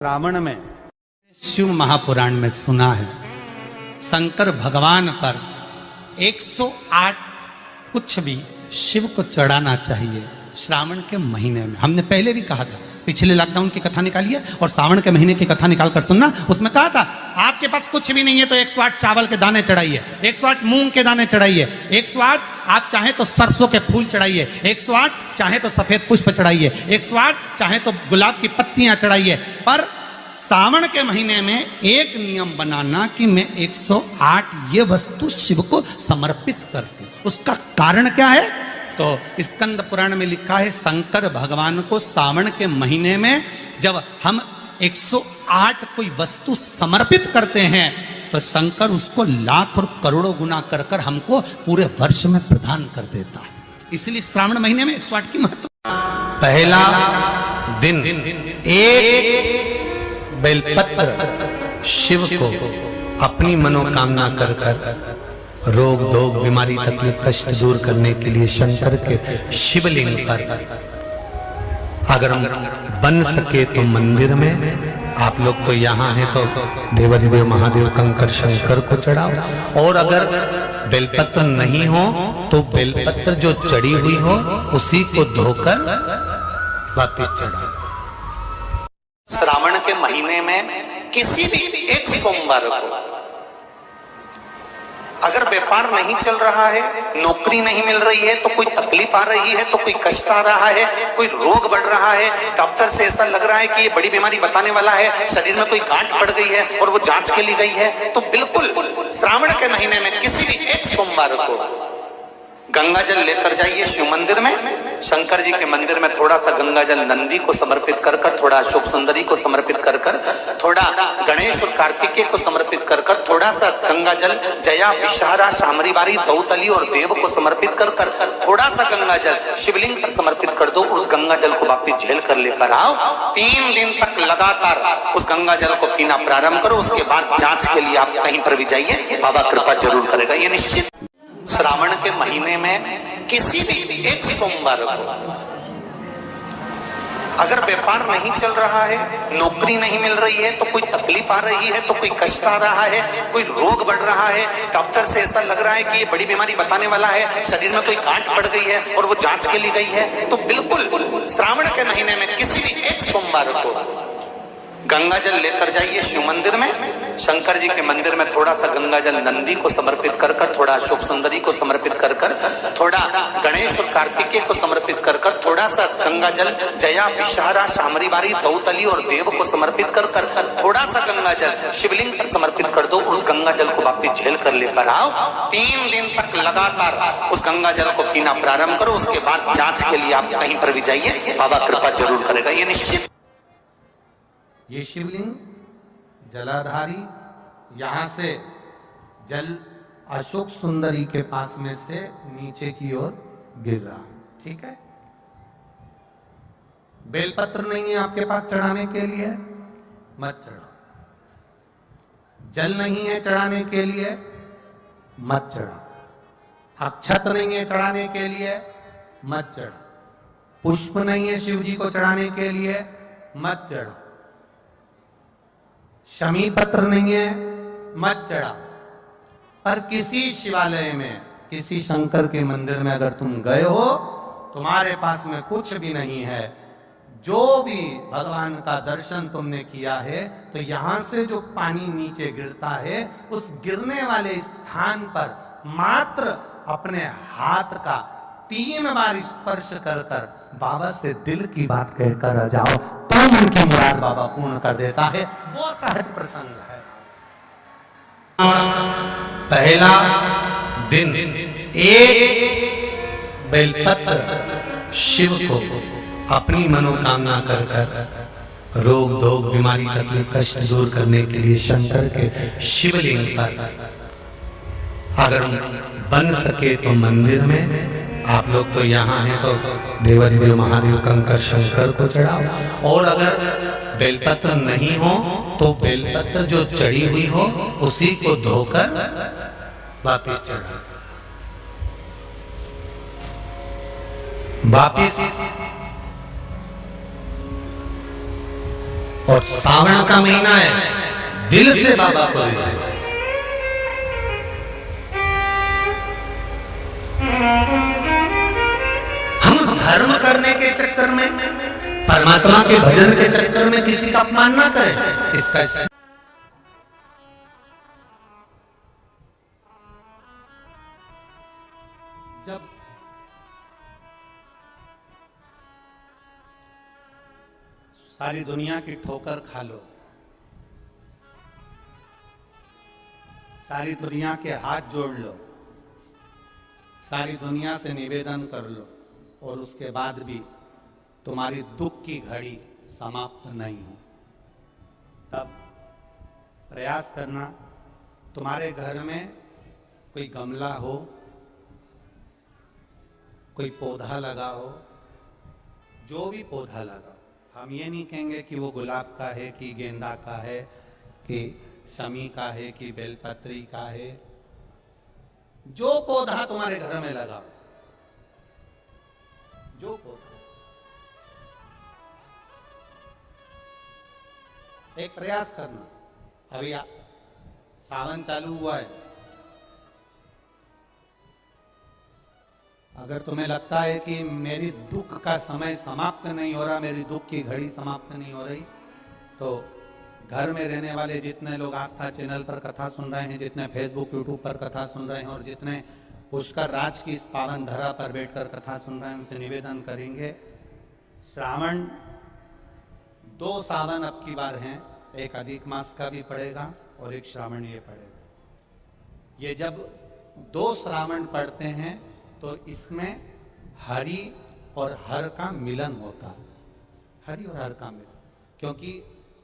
रावण में शिव महापुराण में सुना है शंकर भगवान पर 108 कुछ भी शिव को चढ़ाना चाहिए श्रावण के महीने में। हमने पहले भी कहा था, पिछले लॉकडाउन की कथा निकालिए और सावन के महीने की कथा निकाल कर सुनना। उसमें कहा था आपके पास कुछ भी नहीं है तो 108 चावल के दाने चढ़ाइए, 108 मूंग के दाने चढ़ाइए, 108 आप चाहे तो सरसों के फूल चढ़ाइए, 108 चाहे तो सफेद पुष्प चढ़ाइए, 108 चाहे तो गुलाब की पत्तियां चढ़ाइए। पर सावन के महीने में एक नियम बनाना कि मैं 108 ये वस्तु शिव को समर्पित करती। उसका कारण क्या है? तो स्कंद पुराण में लिखा है शंकर भगवान को सावन के महीने में जब हम 108 कोई वस्तु समर्पित करते हैं तो शंकर उसको लाख और करोड़ों गुना कर कर हमको पूरे वर्ष में प्रदान कर देता है। इसलिए श्रावण महीने में 108 की महत्व। पहला दिन एक बेलपत्र शिव को अपनी मनोकामना कर कर रोग धोग बीमारी तकलीफ कष्ट दूर करने के लिए शंकर के शिवलिंग पर अगर बन सके तो मंदिर में, आप लोग तो यहाँ हैं तो देवाधिदेव महादेव कंकर शंकर को चढ़ाओ। और अगर बेलपत्र नहीं हो तो बेलपत्र जो चढ़ी हुई हो उसी को धोकर वापिस चढ़ाओ। श्रावण के महीने में किसी भी एक सोमवार को अगर व्यापार नहीं चल रहा है, नौकरी नहीं मिल रही है, तो कोई तकलीफ आ रही है, तो कोई कष्ट आ रहा है, कोई रोग बढ़ रहा है, डॉक्टर से ऐसा लग रहा है कि ये बड़ी बीमारी बताने वाला है, शरीर में कोई गांठ पड़ गई है और वो जांच के लिए गई है, तो बिल्कुल श्रावण के महीने में किसी भी एक सोमवार को गंगा जल लेकर जाइए शिव मंदिर में। शंकर जी के मंदिर में थोड़ा सा गंगा जल नंदी को समर्पित कर कर, थोड़ा अशोक सुंदरी को समर्पित कर कर, थोड़ा गणेश और कार्तिकेय को समर्पित कर कर, थोड़ा सा गंगा जल जया विषहारा शामरी बारी दौतली और देव को समर्पित कर कर, थोड़ा सा गंगा जल शिवलिंग पर समर्पित कर दो। उस गंगा जल को वापिस झेल कर लेकर आओ। 3 दिन तक लगातार उस गंगा जल को पीना प्रारंभ करो। उसके बाद जांच के लिए आप कहीं पर भी जाइए, बाबा कृपा जरूर करेगा, ये निश्चित। श्रावण के महीने में किसी भी एक सोमवार को अगर व्यापार नहीं चल रहा है, नौकरी नहीं मिल रही है, तो कोई तकलीफ आ रही है, तो कोई कष्ट आ रहा है, कोई रोग बढ़ रहा है, डॉक्टर से ऐसा लग रहा है कि ये बड़ी बीमारी बताने वाला है, शरीर में कोई गांठ पड़ गई है और वो जांच के लिए गई है, तो बिल्कुल श्रावण के महीने में किसी भी एक सोमवार को गंगा जल लेकर जाइए शिव मंदिर में। शंकर जी के मंदिर में थोड़ा सा गंगा जल नंदी को समर्पित कर कर, थोड़ा अशोक सुंदरी को समर्पित कर कर, थोड़ा गणेश और कार्तिकेय को समर्पित कर कर, थोड़ा सा गंगा जल जया विषहारा शामरी बारी दौतली और देव को समर्पित कर कर, थोड़ा सा गंगा जल शिवलिंग पर समर्पित कर दो। उस गंगा जल को वापिस झेल कर लेकर आओ। 3 दिन तक लगातार उस गंगा जल को पीना प्रारंभ करो। उसके बाद जांच के लिए आप कहीं पर भी जाइए, बाबा कृपा जरूर करेगा, ये निश्चित। ये शिवलिंग जलाधारी यहां से जल अशोक सुंदरी के पास में से नीचे की ओर गिर रहा, ठीक है। बेलपत्र नहीं है आपके पास चढ़ाने के लिए, मत चढ़ाओ। जल नहीं है चढ़ाने के लिए, मत चढ़ाओ। अक्षत नहीं है चढ़ाने के लिए, मत चढ़ाओ। पुष्प नहीं है शिव जी को चढ़ाने के लिए, मत चढ़ाओ। शमी पत्र नहीं है, मत चढ़ाओ। पर किसी शिवालय में, किसी शंकर के मंदिर में अगर तुम गए हो, तुम्हारे पास में कुछ भी नहीं है, जो भी भगवान का दर्शन तुमने किया है, तो यहां से जो पानी नीचे गिरता है, उस गिरने वाले स्थान पर मात्र अपने हाथ का 3 बार स्पर्श कर कर बाबा से दिल की बात कहकर आ जाओ, तो उनकी मुराद बाबा पूर्ण कर देता है। वो सहज प्रसंग है। पहला दिन एक बेलपत्र शिव को अपनी मनोकामना कर कर रोग धोग बीमारी तकलीफ कष्ट दूर करने के लिए शंकर के शिवलिंग पर अगर बन सके तो मंदिर में, आप लोग तो यहाँ हैं तो देवाधिदेव महादेव कंकर शंकर को चढ़ाओ। और अगर बेलपत्र नहीं हो तो बेलपत्र जो चढ़ी हुई हो उसी को धोकर वापिस चढ़ाओ। वापिस और सावन का महीना है, दिल से बाबा को रिझाए। हम धर्म करने के चक्कर में, परमात्मा के भजन के चक्कर में किसी का अपमान ना करें। इसका जब सारी दुनिया की ठोकर खा लो, सारी दुनिया के हाथ जोड़ लो, सारी दुनिया से निवेदन कर लो, और उसके बाद भी तुम्हारी दुख की घड़ी समाप्त नहीं हो, तब प्रयास करना तुम्हारे घर में कोई गमला हो, कोई पौधा लगा हो, जो भी पौधा लगा, हम ये नहीं कहेंगे कि वो गुलाब का है कि गेंदा का है कि शमी का है कि बेलपत्री का है, जो पौधा तुम्हारे घर में लगा, जो पौधा, एक प्रयास करना। अभी सावन चालू हुआ है, अगर तुम्हें लगता है कि मेरी दुख का समय समाप्त नहीं हो रहा, मेरी दुख की घड़ी समाप्त नहीं हो रही, तो घर में रहने वाले जितने लोग आस्था चैनल पर कथा सुन रहे हैं, जितने फेसबुक यूट्यूब पर कथा सुन रहे हैं, और जितने पुष्कर राज की इस पावन धरा पर बैठकर कथा सुन रहे हैं, उनसे निवेदन करेंगे, श्रावण 2 सावन अब की बार हैं, एक अधिक मास का भी पड़ेगा और एक श्रावण ये पड़ेगा। ये जब 2 श्रावण पड़ते हैं तो इसमें हरि और हर का मिलन होता है, हरि और हर का मिलन, क्योंकि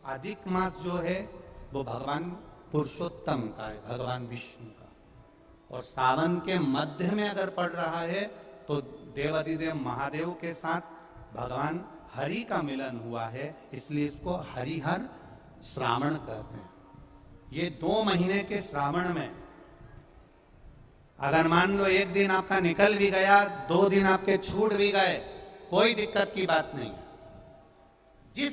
अधिक मास जो है वो भगवान पुरुषोत्तम का है, भगवान विष्णु का, और सावन के मध्य में अगर पड़ रहा है तो देवाधिदेव महादेव के साथ भगवान हरि का मिलन हुआ है, इसलिए इसको हरिहर श्रावण कहते हैं। ये 2 महीने के श्रावण में अगर मान लो एक दिन आपका निकल भी गया, 2 दिन आपके छूट भी गए, कोई दिक्कत की बात नहीं है।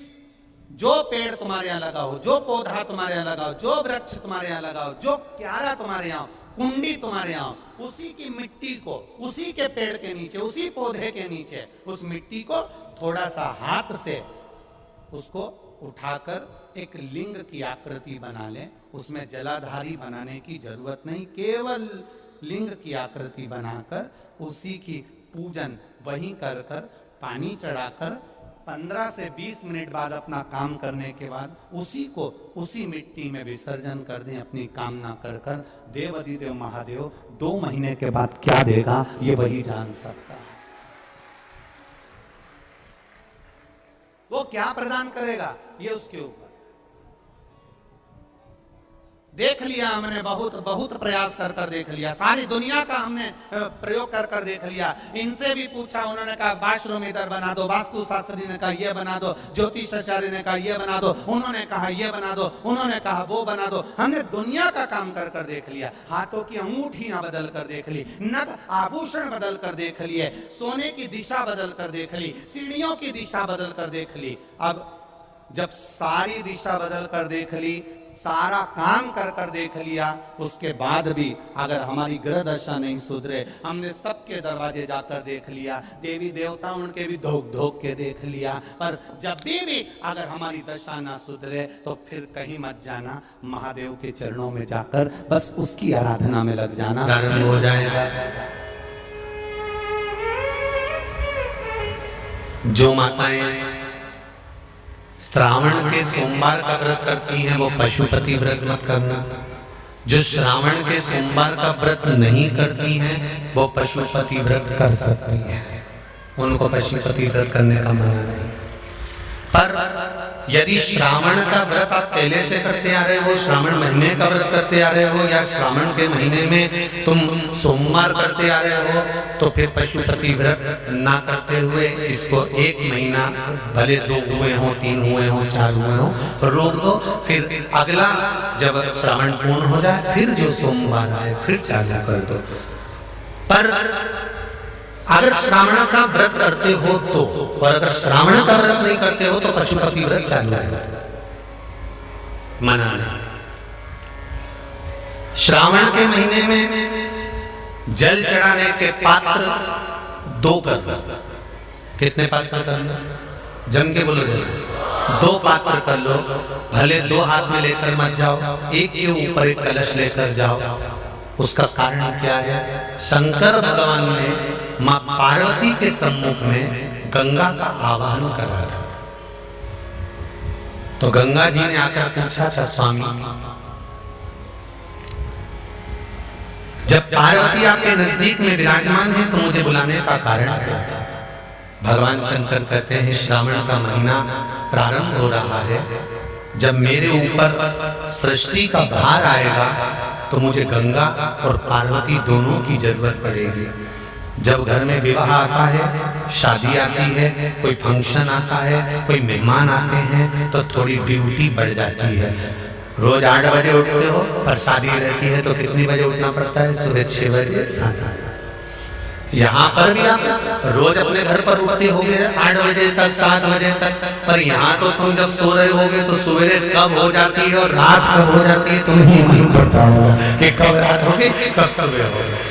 जो पेड़ तुम्हारे यहां लगा हो, जो पौधा तुम्हारे यहां लगा हो, जो वृक्ष तुम्हारे यहां लगा हो, जो क्यारा तुम्हारे यहां, कुंडी तुम्हारे यहां, उसी की मिट्टी को, उसी के पेड़ के नीचे, उसी पौधे के नीचे, उस मिट्टी को थोड़ा सा हाथ से उसको उठाकर एक लिंग की आकृति बना ले। उसमें जलाधारी बनाने की जरूरत नहीं, केवल लिंग की आकृति बनाकर उसी की पूजन वहीं कर कर, पानी चढ़ाकर 15 से 20 मिनट बाद अपना काम करने के बाद उसी को उसी मिट्टी में विसर्जन कर दें, अपनी कामना कर कर। देवाधिदेव महादेव 2 महीने के बाद क्या देगा ये वही जान सकता है। वो क्या प्रदान करेगा ये उसके ऊपर। देख लिया हमने, बहुत प्रयास कर कर देख लिया, सारी दुनिया का हमने प्रयोग कर कर देख लिया। इनसे भी पूछा, उन्होंने कहा वाशरूम इधर बना दो, वास्तु शास्त्री ने कहा ये बना दो, ज्योतिषाचार्य ने कहा ये बना दो, उन्होंने कहा ये बना दो, उन्होंने कहा वो बना दो। हमने दुनिया का काम कर कर देख लिया, हाथों की अंगूठियां बदल कर देख ली, नग आभूषण बदल कर देख लिए, सोने की दिशा बदल कर देख ली, सीढ़ियों की दिशा बदल कर देख ली। अब जब सारी दिशा बदल कर देख ली, सारा काम कर कर देख लिया, उसके बाद भी अगर हमारी ग्रह दशा नहीं सुधरे, हमने सबके दरवाजे जाकर देख लिया, देवी देवता उनके भी धोख धोख के देख लिया, पर जब भी अगर हमारी दशा ना सुधरे तो फिर कहीं मत जाना, महादेव के चरणों में जाकर बस उसकी आराधना में लग जाना, हो जाएगा। जो माताएं श्रावण के सोमवार का व्रत करती हैं वो पशुपति व्रत मत करना। जो श्रावण के सोमवार का व्रत नहीं करती हैं वो पशुपति व्रत कर सकती हैं, उनको पशुपति व्रत करने का मना नहीं। पर यदि श्रावण का व्रत आप पहले से करते आ रहे हो, श्रावण महीने का व्रत करते आ रहे हो, या श्रावण के महीने में तुम सोमवार करते आ रहे हो, तो फिर पशुपति व्रत ना करते हुए इसको 1 महीना, भले 2 हुए हो, 3 हुए हो, 4 हुए हो, रोक दो। फिर अगला जब श्रावण पूर्ण हो जाए फिर जो सोमवार आए फिर चालू कर दो। पर अगर श्रावण का व्रत करते हो तो, और अगर श्रावण का व्रत नहीं करते हो तो पशुपति व्रत चालू है। मना नहीं। श्रावण के महीने में जल चढ़ाने के पात्र 2 कर लो। कितने पात्र कर लो? जम के बोलो, 2 पात्र कर लो। भले 2 हाथ में लेकर मत जाओ, एक के ऊपर एक कलश लेकर जाओ। उसका कारण क्या है? शंकर भगवान ने मां पार्वती के सम्मुख में गंगा का आवाहन करा था। तो गंगा जी ने आकर पूछा था, स्वामी जब पार्वती आपके नजदीक में विराजमान है तो मुझे बुलाने का कारण क्या था? भगवान शंकर कहते हैं, श्रावण का महीना प्रारंभ हो रहा है, जब मेरे ऊपर सृष्टि का भार आएगा तो मुझे गंगा और पार्वती दोनों की जरूरत पड़ेगी। जब घर में विवाह आता है, शादी आती है, कोई फंक्शन आता है, कोई मेहमान आते हैं, तो थोड़ी ड्यूटी बढ़ जाती है। रोज 8 बजे उठते हो, पर शादी रहती है तो कितनी बजे उठना पड़ता है? सुबह 6 बजे 7 बजे। यहाँ पर भी आप रोज अपने घर पर उठते होगे 8 बजे तक 7 बजे तक, पर यहाँ तो तुम जब सो रहे होगे तो सवेरे कब हो जाती है और रात कब हो जाती है तुम्हें नहीं मालूम पड़ता होगा कि कब रात होगी कब सुबह होगी।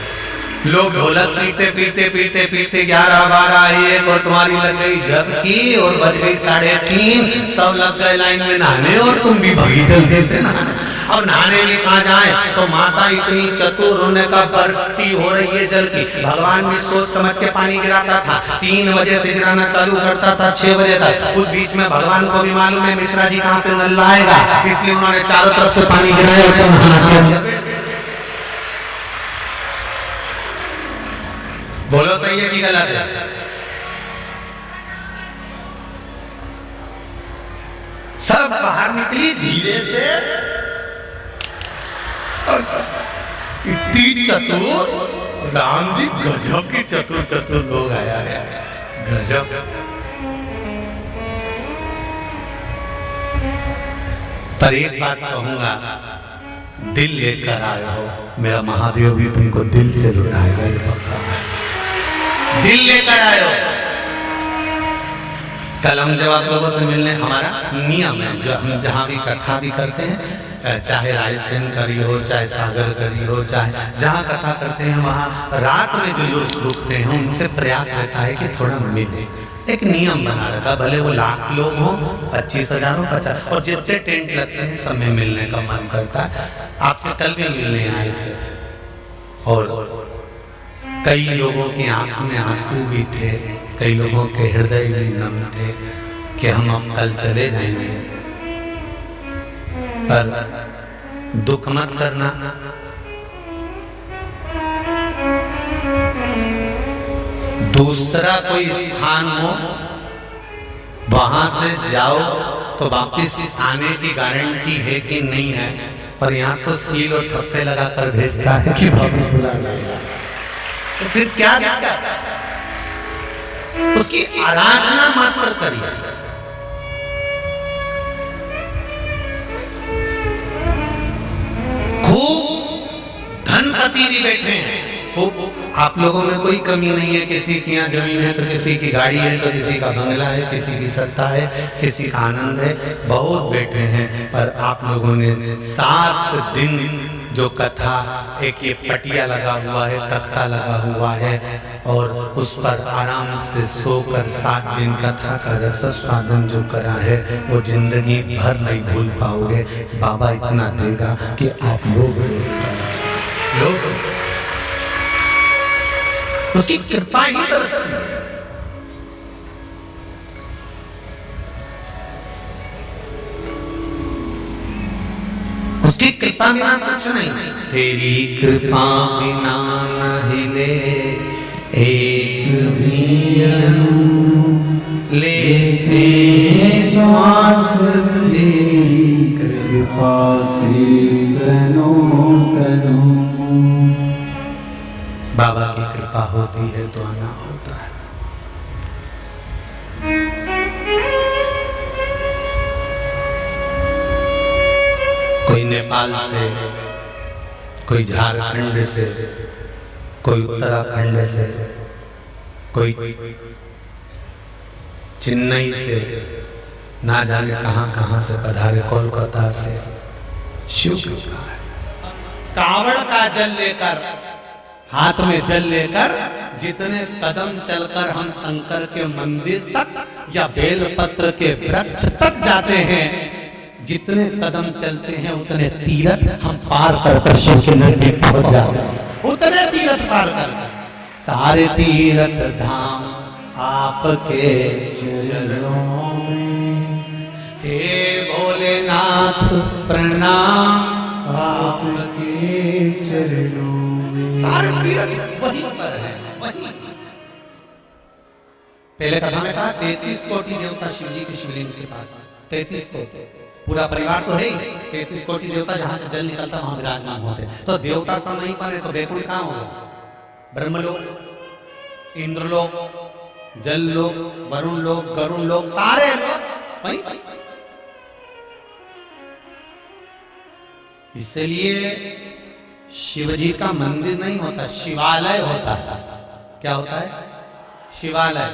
लोग ढोलक पीते पीते पीते पीते 11, 12, 1 और तुम्हारी लग गई जबकि और बज गई 3:30, सब लग गए लाइन में नहाने और तुम भी भगी जल्दी से नहाने। और नहाने में कहा जाए तो माता इतनी चतुर, उन्हें का बरसती हो रही है जल की। भगवान भी सोच समझ के पानी गिराता था, 3 बजे से गिराना चालू करता था 6 बजे तक। उस बीच में भगवान को भी मालूम है मिश्रा जी कहाँ से नल लाएगा, इसलिए उन्होंने चारों तरफ से पानी गिराया। बोलो सही है कि गलत है? सब बाहर निकली धीरे से, इतनी चतुर राम जी, गजब के चतुर चतुर लोग आया है, गजब। पर एक बात कहूंगा, दिल लेकर आए हो, मेरा महादेव भी तुमको दिल से लुटाएगा, ये पक्का है। दिल लेकर आए हो। कल हम जब आप लोगों से मिलने, हमारा नियम है जो हम जहाँ भी कथा भी करते हैं, चाहे रायसेन करी हो, चाहे सागर करी हो, चाहे जहाँ कथा करते हैं वहाँ रात में जो लोग रुकते हैं उनसे प्रयास रहता है कि थोड़ा मिले। एक नियम बना रखा, भले वो 1,00,000 लोग हों, 25,000 हो, 50, और जितने टेंट लगते हैं सब में मिलने का मन करता है। आपसे कल भी मिलने आए थे और कई लोगों की आंख में आंसू भी थे, कई लोगों के हृदय भी नम थे कि हम अब कल चले जाएंगे। पर दुख मत करना, दूसरा कोई स्थान हो वहां से जाओ तो वापिस आने की गारंटी है कि नहीं है, पर यहाँ तो सील और ठप्पे लगाकर भेजता है कि वापिस बुला लाएगा। तो फिर क्या दिक्कत? उसकी आराधना मात्र करिए। खूब धनपति भी बैठे हैं, खूब, आप लोगों में कोई कमी नहीं है। किसी की यहाँ जमीन है तो किसी की गाड़ी है, तो किसी का बंगला है, किसी की सत्ता है, किसी का आनंद है, बहुत बैठे हैं। पर आप लोगों ने 7 दिन जो कथा, एक ये पटिया लगा हुआ है, तख्ता लगा हुआ है, और उस पर आराम से सोकर 7 दिन कथा का रसस्वादन जो करा है वो जिंदगी भर नहीं भूल पाओगे। बाबा इतना देगा कि आप लोग उसकी कृपा ही दर्शन। उसकी कृपा बिना कुछ नहीं। तेरी कृपा बिना नहीं ले एक भी लेते श्वास, तेरी कृपा से तनो तनो। बाबा की कृपा होती है तो आना होता है। कोई नेपाल से, कोई झारखंड से, कोई उत्तराखंड से, कोई चेन्नई से, ना जाने कहां कहां से पधारे, कोलकाता से शिव कृपा है। कावड़ का जल लेकर, हाथ में जल लेकर जितने कदम चलकर हम शंकर के मंदिर तक या बेलपत्र के वृक्ष तक जाते हैं, जितने कदम चलते हैं उतने तीरथ हम पार कर शिव के नजदीक पहुंच जाते हैं। उतने तीरथ पार कर, सारे तीरथ धाम आपके चरणों में, हे भोलेनाथ प्रणाम आपके चरणों में। सारे तीरथ वहीं पर है, वहीं। पहले कथा में कहा 33 कोटि देवता शिव जी के शिवलिंग के पास, 33 कोटि, पूरा परिवार तो है ही, 33 कोटि देवता जहां से जल निकलता वहां विराजमान होते। तो देवता सब वहीं पर है, तो बैकुंठ कहां होगा? ब्रह्मलोक, इंद्रलोक, जल लोक, वरुण लोक, गरुण लोक, सारे लोग वहीं। इसलिए शिव जी का मंदिर नहीं होता, शिवालय होता है। क्या होता है? शिवालय।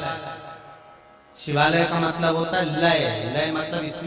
शिवालय का मतलब होता है लय, लय मतलब इसमें